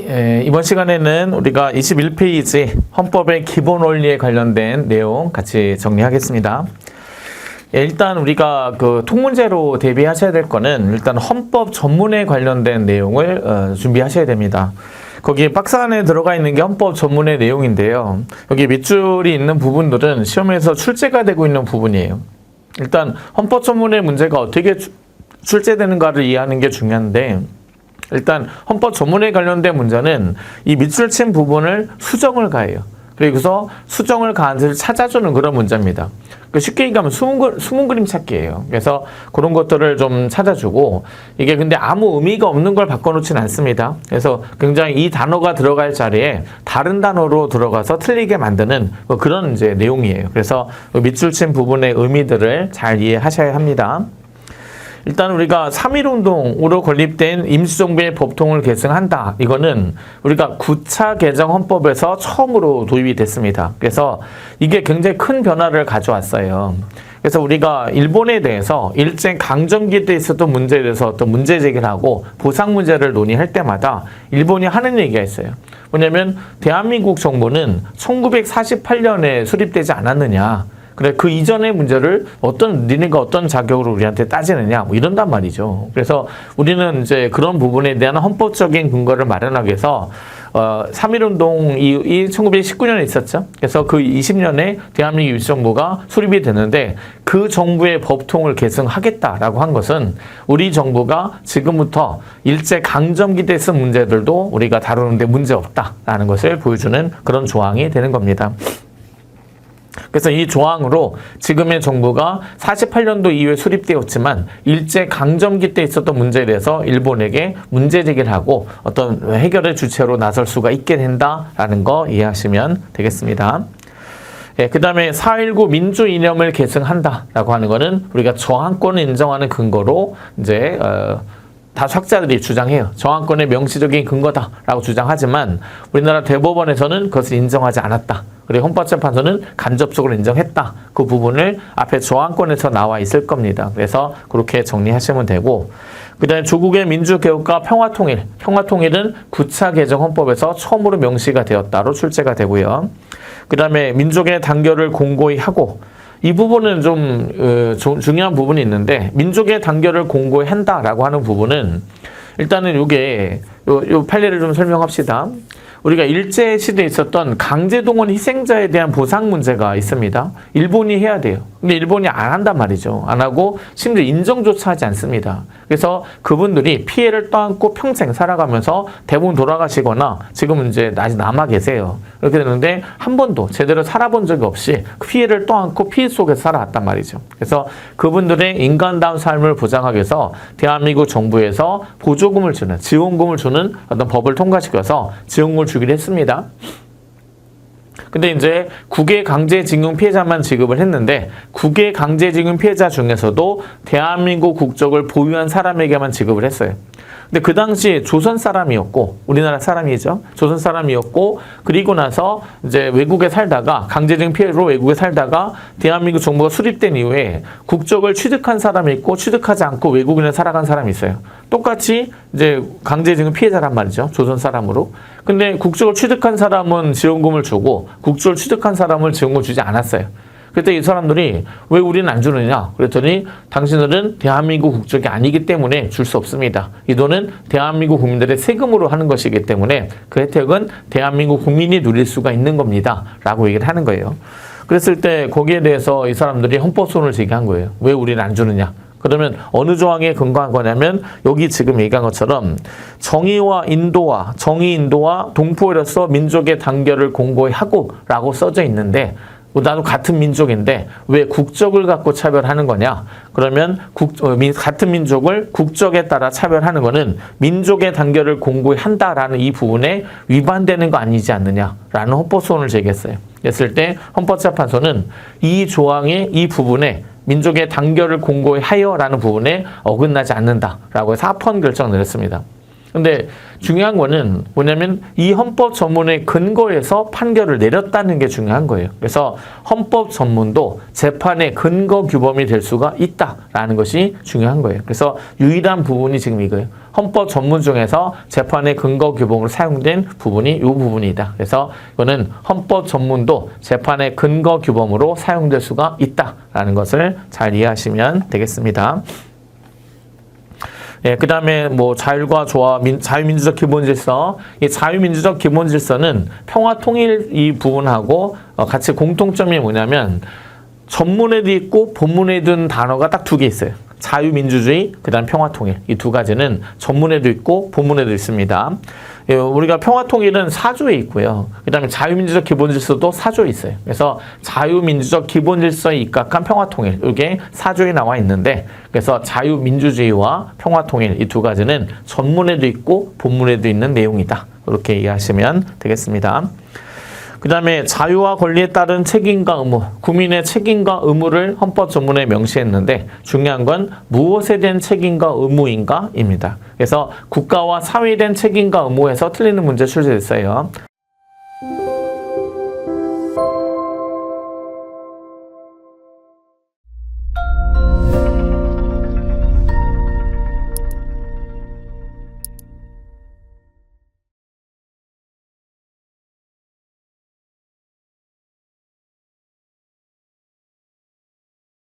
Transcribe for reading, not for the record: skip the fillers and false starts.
이번 시간에는 우리가 21페이지 헌법의 기본 원리에 관련된 내용 같이 정리하겠습니다. 일단 우리가 그 통문제로 대비하셔야 될 거는 일단 헌법 전문에 관련된 내용을 준비하셔야 됩니다. 거기 박스 안에 들어가 있는 게 헌법 전문의 내용인데요. 여기 밑줄이 있는 부분들은 시험에서 출제가 되고 있는 부분이에요. 일단 헌법 전문의 문제가 어떻게 출제되는가를 이해하는 게 중요한데, 일단 헌법 전문에 관련된 문제는 이 밑줄 친 부분을 수정을 가해요. 그래서 수정을 가한 것을 찾아주는 그런 문제입니다. 쉽게 얘기하면 숨은 그림 찾기예요. 그래서 그런 것들을 좀 찾아주고, 이게 근데 아무 의미가 없는 걸 바꿔놓진 않습니다. 그래서 굉장히 이 단어가 들어갈 자리에 다른 단어로 들어가서 틀리게 만드는 그런 이제 내용이에요. 그래서 밑줄 친 부분의 의미들을 잘 이해하셔야 합니다. 일단 우리가 3.1운동으로 건립된 임시정부의 법통을 계승한다. 이거는 우리가 9차 개정 헌법에서 처음으로 도입이 됐습니다. 그래서 이게 굉장히 큰 변화를 가져왔어요. 그래서 우리가 일본에 대해서 일제 강점기 때 있었던 문제에 대해서 어떤 문제 제기를 하고 보상 문제를 논의할 때마다 일본이 하는 얘기가 있어요. 뭐냐면 대한민국 정부는 1948년에 수립되지 않았느냐. 그래, 그 이전의 문제를 니네가 어떤 자격으로 우리한테 따지느냐, 뭐 이런단 말이죠. 그래서 우리는 이제 그런 부분에 대한 헌법적인 근거를 마련하기 위해서, 3.1운동이 1919년에 있었죠. 그래서 그 20년에 대한민국 임시정부가 수립이 됐는데, 그 정부의 법통을 계승하겠다라고 한 것은 우리 정부가 지금부터 일제 강점기 때 쓴 문제들도 우리가 다루는데 문제 없다라는 것을 보여주는 그런 조항이 되는 겁니다. 그래서 이 조항으로 지금의 정부가 48년도 이후에 수립되었지만 일제 강점기 때 있었던 문제에 대해서 일본에게 문제 제기를 하고 어떤 해결의 주체로 나설 수가 있게 된다라는 거 이해하시면 되겠습니다. 그 다음에 4.19 민주 이념을 계승한다라고 하는 거는 우리가 저항권을 인정하는 근거로 이제 다수학자들이 주장해요. 저항권의 명시적인 근거다라고 주장하지만 우리나라 대법원에서는 그것을 인정하지 않았다. 그리고 헌법재판소는 간접적으로 인정했다. 그 부분을 앞에 저항권에서 나와 있을 겁니다. 그래서 그렇게 정리하시면 되고, 그 다음에 조국의 민주개혁과 평화통일. 평화통일은 9차 개정 헌법에서 처음으로 명시가 되었다로 출제가 되고요. 그 다음에 민족의 단결을 공고히 하고, 이 부분은 좀 중요한 부분이 있는데, 민족의 단결을 공고히 한다라고 하는 부분은 일단은 요게 요 판례를 좀 설명합시다. 우리가 일제시대에 있었던 강제동원 희생자에 대한 보상 문제가 있습니다. 일본이 해야 돼요. 근데 일본이 안 한단 말이죠. 안 하고 심지어 인정조차 하지 않습니다. 그래서 그분들이 피해를 떠안고 평생 살아가면서 대부분 돌아가시거나 지금은 이제 아직 남아 계세요. 이렇게 되는데 한 번도 제대로 살아본 적이 없이 피해를 떠안고 피해 속에서 살아왔단 말이죠. 그래서 그분들의 인간다운 삶을 보장하기 위해서 대한민국 정부에서 보조금을 주는, 지원금을 주는 어떤 법을 통과시켜서 지원금을 주기로 했습니다. 근데 이제 국외 강제징용 피해자만 지급을 했는데, 국외 강제징용 피해자 중에서도 대한민국 국적을 보유한 사람에게만 지급을 했어요. 근데 그 당시 조선 사람이었고, 우리나라 사람이죠. 조선 사람이었고, 그리고 나서 이제 외국에 살다가, 강제징용 피해로 외국에 살다가 대한민국 정부가 수립된 이후에 국적을 취득한 사람이 있고, 취득하지 않고 외국인에 살아간 사람이 있어요. 똑같이 이제 강제징용 피해자란 말이죠. 조선 사람으로. 근데 국적을 취득한 사람은 지원금을 주고, 국적을 취득한 사람은 지원금을 주지 않았어요. 그때 이 사람들이 왜 우리는 안 주느냐? 그랬더니 당신들은 대한민국 국적이 아니기 때문에 줄 수 없습니다. 이 돈은 대한민국 국민들의 세금으로 하는 것이기 때문에 그 혜택은 대한민국 국민이 누릴 수가 있는 겁니다. 라고 얘기를 하는 거예요. 그랬을 때 거기에 대해서 이 사람들이 헌법소원을 제기한 거예요. 왜 우리는 안 주느냐? 그러면 어느 조항에 근거한 거냐면 여기 지금 얘기한 것처럼 정의 인도와 동포로서 민족의 단결을 공고히 하고 라고 써져 있는데, 나도 같은 민족인데 왜 국적을 갖고 차별하는 거냐? 그러면 같은 민족을 국적에 따라 차별하는 거는 민족의 단결을 공고히 한다라는 이 부분에 위반되는 거 아니지 않느냐라는 헌법소원을 제기했어요. 그랬을 때 헌법재판소는 이 조항의 이 부분에 민족의 단결을 공고히 하여라는 부분에 어긋나지 않는다라고 해서 합헌 결정을 내렸습니다. 근데 중요한 거는 뭐냐면 이 헌법 전문의 근거에서 판결을 내렸다는 게 중요한 거예요. 그래서 헌법 전문도 재판의 근거 규범이 될 수가 있다라는 것이 중요한 거예요. 그래서 유일한 부분이 지금 이거예요. 헌법 전문 중에서 재판의 근거 규범으로 사용된 부분이 이 부분이다. 그래서 이거는 헌법 전문도 재판의 근거 규범으로 사용될 수가 있다라는 것을 잘 이해하시면 되겠습니다. 예, 그 다음에 뭐 자율과 조화, 자유민주적 기본질서. 이 자유민주적 기본질서는 평화통일 이 부분하고 같이 공통점이 뭐냐면 전문에도 있고 본문에도 있는 단어가 딱 두 개 있어요. 자유민주주의, 그 다음 평화통일. 이 두 가지는 전문에도 있고 본문에도 있습니다. 예, 우리가 평화통일은 4조에 있고요. 그 다음에 자유민주적 기본질서도 4조에 있어요. 그래서 자유민주적 기본질서에 입각한 평화통일, 이게 4조에 나와 있는데, 그래서 자유민주주의와 평화통일 이 두 가지는 전문에도 있고 본문에도 있는 내용이다. 이렇게 이해하시면 되겠습니다. 그 다음에 자유와 권리에 따른 책임과 의무, 국민의 책임과 의무를 헌법 전문에 명시했는데 중요한 건 무엇에 대한 책임과 의무인가입니다. 그래서 국가와 사회에 대한 책임과 의무에서 틀리는 문제 출제됐어요.